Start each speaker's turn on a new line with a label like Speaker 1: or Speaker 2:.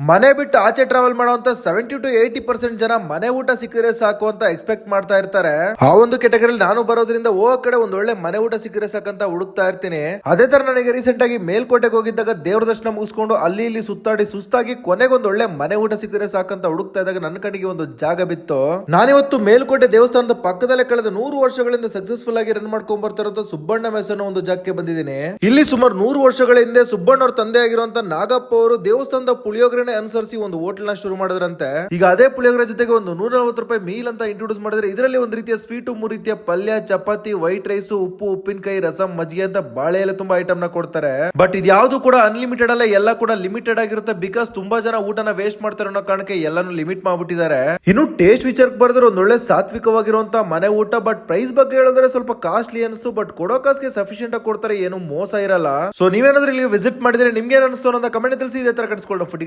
Speaker 1: ಮನೆ ಬಿಟ್ಟು ಆಚೆ ಟ್ರಾವೆಲ್ ಮಾಡುವಂತ 70 to 80% ಜನ ಮನೆ ಊಟ ಸಿಕ್ಕಿದ್ರೆ ಸಾಕು ಅಂತ ಎಕ್ಸ್ಪೆಕ್ಟ್ ಮಾಡ್ತಾ ಇರ್ತಾರೆ. ಆ ಒಂದು ಕೆಟಗರಿಯಲ್ಲಿ ನಾನು ಬರೋದ್ರಿಂದ ಕಡೆ ಒಂದ್ ಒಳ್ಳೆ ಮನೆ ಊಟ ಸಿಕ್ಕಿದ್ರೆ ಸಾಕಂತ ಹುಡುಕ್ತಾ ಇರ್ತೀನಿ. ಅದೇ ತರ ನನಗೆ ರೀಸೆಂಟ್ ಆಗಿ ಮೇಲ್ಕೋಟೆಗೆ ಹೋಗಿದ್ದಾಗ ದೇವ್ರ ದರ್ಶನ ಮುಗಿಸ್ಕೊಂಡು ಅಲ್ಲಿ ಇಲ್ಲಿ ಸುತ್ತಾಡಿ ಸುಸ್ತಾಗಿ ಕೊನೆಗೆ ಒಂದ್ ಒಳ್ಳೆ ಮನೆ ಊಟ ಸಿಕ್ಕಿದ್ರೆ ಸಾಕಂತ ಹುಡುಕ್ತಾ ಇದ್ದಾಗ ನನ್ನ ಕಡೆಗೆ ಒಂದು ಜಾಗ ಬಿತ್ತು. ನಾನಿವತ್ತು ಮೇಲ್ಕೋಟೆ ದೇವಸ್ಥಾನದ ಪಕ್ಕದಲ್ಲೇ ಕಳೆದ 100 ವರ್ಷಗಳಿಂದ ಸಕ್ಸಸ್ಫುಲ್ ಆಗಿ ರನ್ ಮಾಡ್ಕೊಂಡ್ ಬರ್ತಾ ಇರೋ ಸುಬ್ಬಣ್ಣ ಮೆಸ್ ಅನ್ನೋ ಒಂದು ಜಾಗಕ್ಕೆ ಬಂದಿದ್ದೀನಿ. ಇಲ್ಲಿ ಸುಮಾರು 100 ವರ್ಷಗಳ ಹಿಂದೆ ಸುಬ್ಬಣ್ಣ ಅವ್ರ ತಂದೆ ಆಗಿರುವಂತ ನಾಗಪ್ಪ ಅವರು ದೇವಸ್ಥಾನದ ಪುಳಿಯೋಗರೆ ಅನುಸರಿಸಿ ಒಂದು ಹೋಟೆಲ್ ನ ಶುರು ಮಾಡಿದ್ರಂತೆ. ಈಗ ಅದೇ ಪುಳಿಯೋಗರೆ ಜೊತೆಗೆ ಒಂದು 140 ರೂಪಾಯಿ ಮೀಲ್ ಅಂತ ಇಂಟ್ರೊಡ್ಯೂಸ್ ಮಾಡಿದ್ರೆ ಇದರಲ್ಲಿ ಒಂದು ರೀತಿಯ ಸ್ವೀಟು, 3 ರೀತಿಯ ಪಲ್ಯ, ಚಪಾತಿ, ವೈಟ್ ರೈಸ್, ಉಪ್ಪು, ಉಪ್ಪಿನಕಾಯಿ, ರಸಂ, ಮಜ್ಜಿಗೆ ಅಂತ ಬಾಳೆ ಎಲ್ಲ ತುಂಬಾ ಐಟಮ್ ನ ಕೊಡ್ತಾರೆ. ಬಟ್ ಇದ್ಯಾವುದು ಕೂಡ ಅನ್ಲಿಮಿಟೆಡ್ ಅಲ್ಲ, ಎಲ್ಲ ಕೂಡ ಲಿಮಿಟೆಡ್ ಆಗಿರುತ್ತೆ. ಬಿಕಾಸ್ ತುಂಬಾ ಜನ ಊಟನ ವೇಸ್ಟ್ ಮಾಡ್ತಾರೆ ಅನ್ನೋ ಕಾರಣಕ್ಕೆ ಎಲ್ಲಾನು ಲಿಮಿಟ್ ಮಾಡ್ಬಿಟ್ಟಿದ್ದಾರೆ. ಇನ್ನು ಟೇಸ್ಟ್ ವಿಚಾರಕ್ಕೆ ಬರೆದ್ರೆ ಒಂದೊಳ್ಳೆ ಸಾತ್ವಿಕವಾಗಿರುವಂತ ಮನೆ ಊಟ. ಬಟ್ ಪ್ರೈಸ್ ಬಗ್ಗೆ ಹೇಳಿದ್ರೆ ಸ್ವಲ್ಪ ಕಾಸ್ಟ್ಲಿ ಅನಿಸ್ತು. ಬಟ್ ಕೊಡೋ ಕಾಸ್ಗೆ ಸಫಿಶಿಯಂಟ್ ಆಗಿ ಕೊಡ್ತಾರೆ, ಏನು ಮೋಸ ಇರಲ್ಲ. ಸೊ ನೀವೇನಾದ್ರೂ ಇಲ್ಲಿ ವಿಸಿಟ್ ಮಾಡಿದ್ರೆ ನಿಮ್ಗೆ ಏನ್ ಅನಿಸ್ತು ಅನ್ನೋದನ್ನ ಕಮೆಂಟ್ ತಿಳಿಸಿ. ಇದೇ ತರ ಕಟ್ಸ್ಕೊಳ್ಳೋ ಫುಡ್